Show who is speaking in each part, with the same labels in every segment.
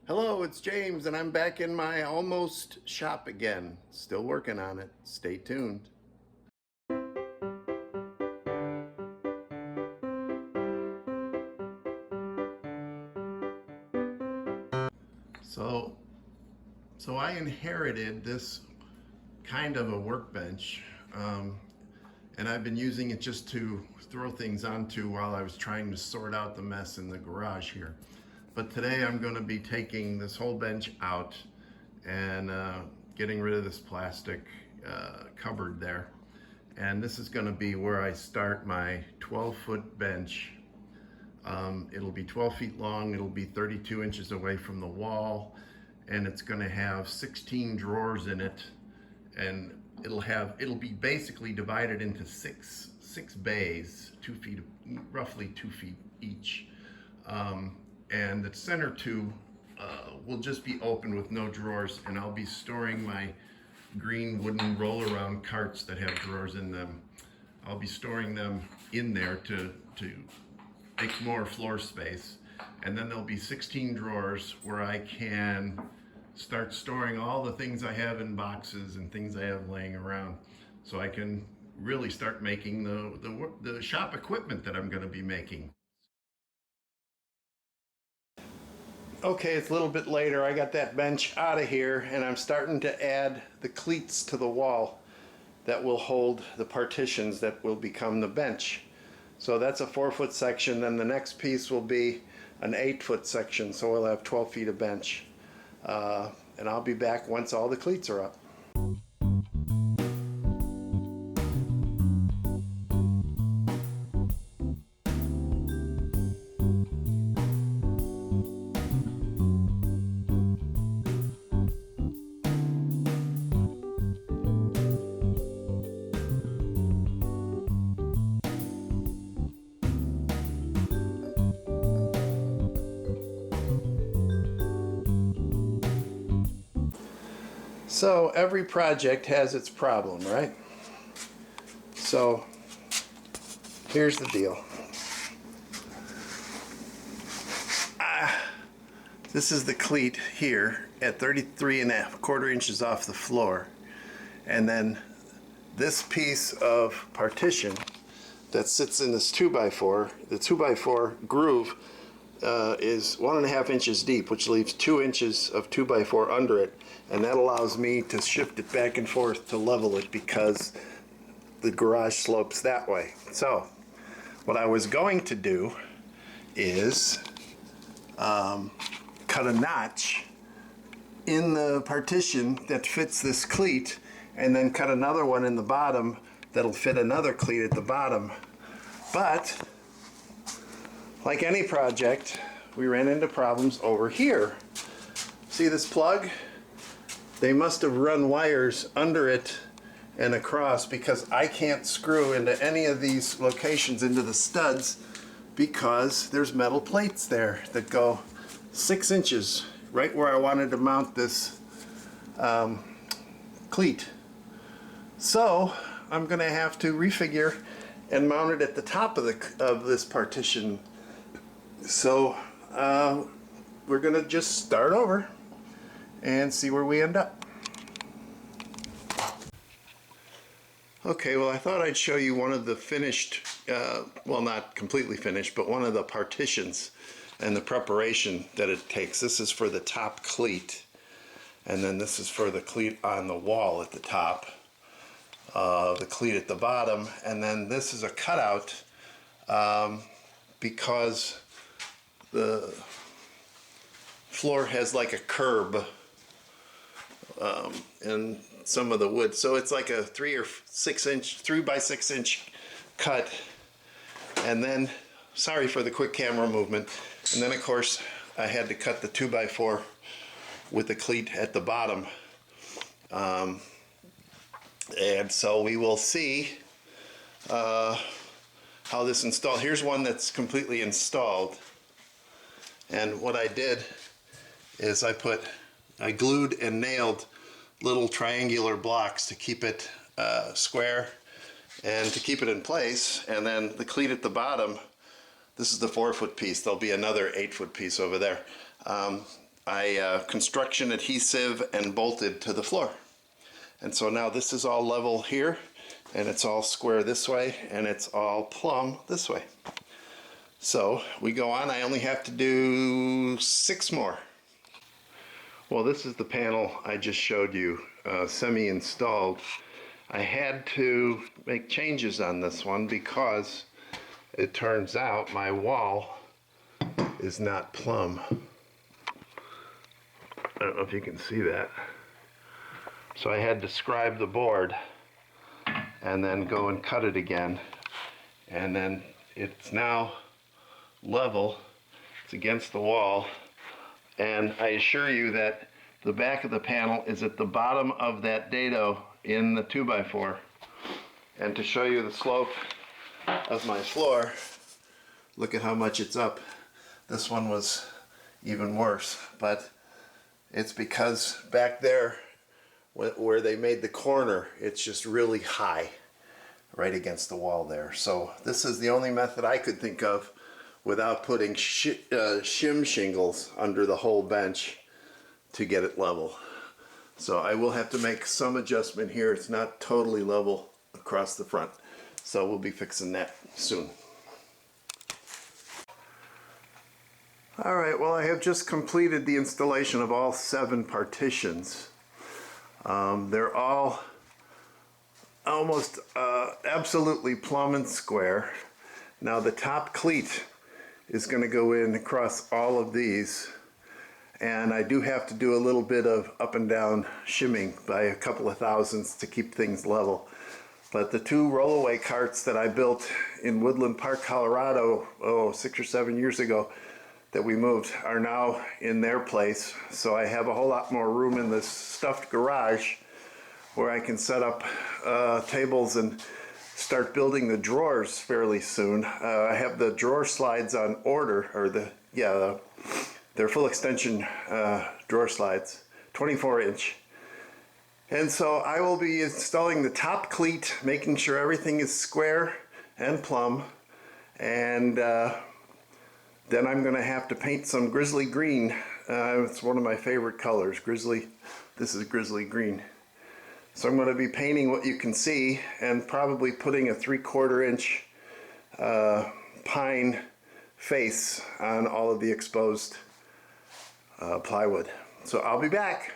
Speaker 1: Hello, it's James, and I'm back in my almost shop again. Still working on it. Stay tuned. So, so I inherited this kind of a workbench, and I've been using it just to throw things onto while I was trying to sort out the mess in the garage here. But today I'm going to be taking this whole bench out and getting rid of this plastic cupboard there. And this is going to be where I start my 12-foot bench. It'll be 12 feet long, it'll be 32 inches away from the wall, and it's going to have 16 drawers in it, and it'll be basically divided into six bays, 2 feet, roughly 2 feet each. And the center two will just be open with no drawers, and I'll be storing my green wooden roll-around carts that have drawers in them. I'll be storing them in there to make more floor space. And then there'll be 16 drawers where I can start storing all the things I have in boxes and things I have laying around, so I can really start making the shop equipment that I'm going to be making. Okay, it's a little bit later. I got that bench out of here, and I'm starting to add the cleats to the wall that will hold the partitions that will become the bench. So that's a 4-foot section, then the next piece will be an 8-foot section, so we'll have 12 feet of bench. And I'll be back once all the cleats are up. So every project has its problem, right? So here's the deal. This is the cleat here at 33.25 inches off the floor. And then this piece of partition that sits in this 2x4, the 2x4 groove is 1.5 inches deep, which leaves 2 inches of 2x4 under it, and that allows me to shift it back and forth to level it because the garage slopes that way. So what I was going to do is cut a notch in the partition that fits this cleat, and then cut another one in the bottom that'll fit another cleat at the bottom. But like any project, we ran into problems over here. See this plug? They must have run wires under it and across, because I can't screw into any of these locations into the studs because there's metal plates there that go 6 inches right where I wanted to mount this cleat. So I'm gonna have to refigure and mount it at the top of this partition. So we're gonna just start over and see where we end up. Okay, well, I thought I'd show you one of the finished, well, not completely finished, but one of the partitions and the preparation that it takes. This is for the top cleat, and then this is for the cleat on the wall at the top, the cleat at the bottom, and then this is a cutout because the floor has like a curb in some of the wood, so it's like a 3 by 6 inch cut. And then, sorry for the quick camera movement, and then of course I had to cut the 2x4 with the cleat at the bottom, and so we will see how this installed. Here's one that's completely installed, and what I did is I glued and nailed little triangular blocks to keep it square and to keep it in place. And then the cleat at the bottom, this is the 4-foot piece. There'll be another 8-foot piece over there. I construction adhesive and bolted to the floor. And so now this is all level here, and it's all square this way, and it's all plumb this way. So we go on. I only have to do 6 more. Well, this is the panel I just showed you, semi-installed. I had to make changes on this one because it turns out my wall is not plumb. I don't know if you can see that. So I had to scribe the board and then go and cut it again. And then it's now level. It's against the wall. And I assure you that the back of the panel is at the bottom of that dado in the 2x4. And to show you the slope of my floor, look at how much it's up. This one was even worse, but it's because back there where they made the corner, it's just really high right against the wall there. So this is the only method I could think of without putting shim shingles under the whole bench to get it level. So I will have to make some adjustment here. It's not totally level across the front. So we'll be fixing that soon. All right, well, I have just completed the installation of all 7 partitions. They're all almost absolutely plumb and square. Now the top cleat is going to go in across all of these, and I do have to do a little bit of up and down shimming by a couple of thousandths to keep things level. But the 2 rollaway carts that I built in Woodland Park, Colorado, 6 or 7 years ago that we moved are now in their place. So I have a whole lot more room in this stuffed garage where I can set up tables and start building the drawers fairly soon. I have the drawer slides on order, or they're full extension drawer slides, 24-inch. And so I will be installing the top cleat, making sure everything is square and plumb, and then I'm going to have to paint some grizzly green. It's one of my favorite colors, grizzly. This is grizzly green. So I'm going to be painting what you can see and probably putting a 3/4 inch pine face on all of the exposed plywood. So I'll be back.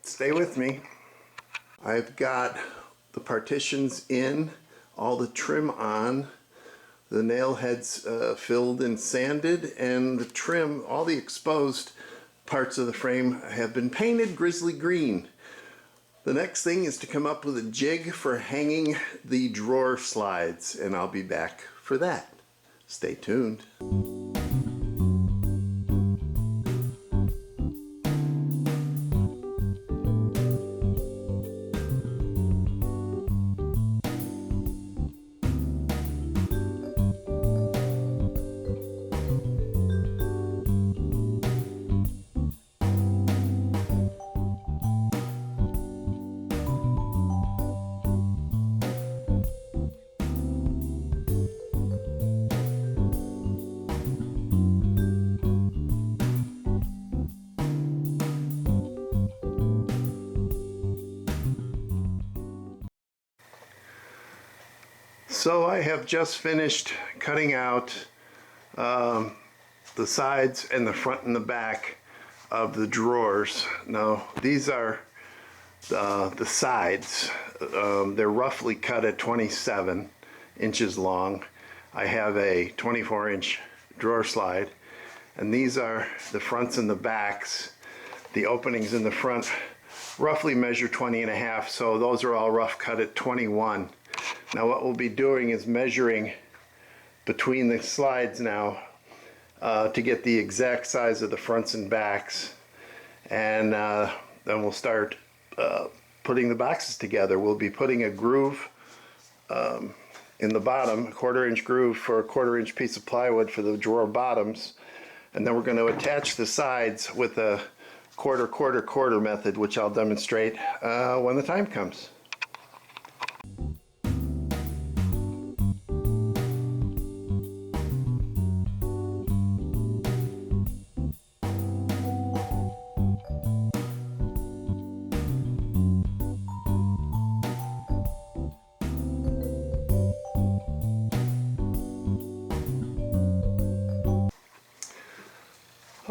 Speaker 1: Stay with me. I've got the partitions in, all the trim on, the nail heads filled and sanded, and the trim, all the exposed parts of the frame have been painted grizzly green. The next thing is to come up with a jig for hanging the drawer slides, and I'll be back for that. Stay tuned. So I have just finished cutting out the sides and the front and the back of the drawers. Now these are the sides. They're roughly cut at 27 inches long. I have a 24-inch drawer slide, and these are the fronts and the backs. The openings in the front roughly measure 20.5, so those are all rough cut at 21. Now what we'll be doing is measuring between the slides now to get the exact size of the fronts and backs, and then we'll start putting the boxes together. We'll be putting a groove in the bottom, a 1/4 inch groove for a 1/4 inch piece of plywood for the drawer bottoms, and then we're going to attach the sides with a 1/4 method, which I'll demonstrate when the time comes.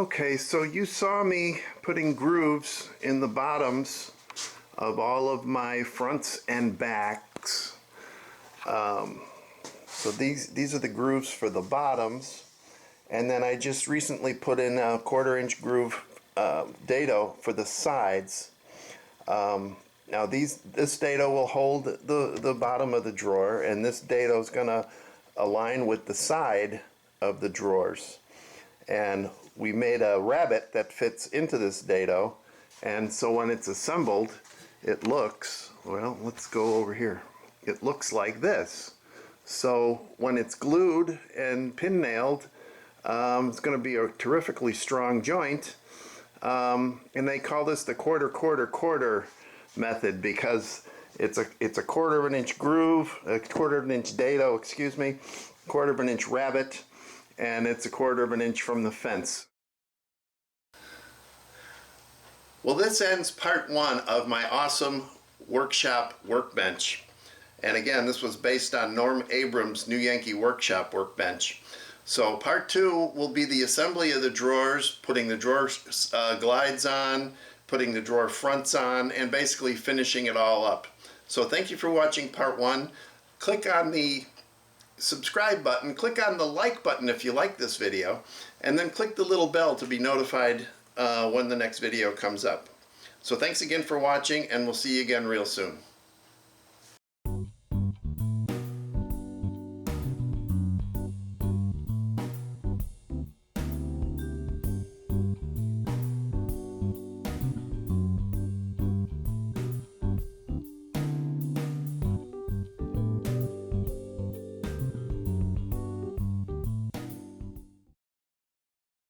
Speaker 1: Okay, so you saw me putting grooves in the bottoms of all of my fronts and backs. So these are the grooves for the bottoms, and then I just recently put in a 1/4 inch groove dado for the sides. Now this dado will hold the bottom of the drawer, and this dado is going to align with the side of the drawers. And we made a rabbet that fits into this dado, and so when it's assembled, it looks, well, let's go over here. It looks like this. So when it's glued and pin nailed, it's going to be a terrifically strong joint. And they call this the quarter method because it's a 1/4 inch groove, a 1/4 inch dado, excuse me, 1/4 inch rabbet, and it's a 1/4 inch from the fence. Well, this ends part 1 of my awesome workshop workbench. And again, this was based on Norm Abrams' New Yankee Workshop workbench. So part 2 will be the assembly of the drawers, putting the drawer glides on, putting the drawer fronts on, and basically finishing it all up. So thank you for watching part 1. Click on the subscribe button, click on the like button if you like this video, and then click the little bell to be notified when the next video comes up. So thanks again for watching, and we'll see you again real soon.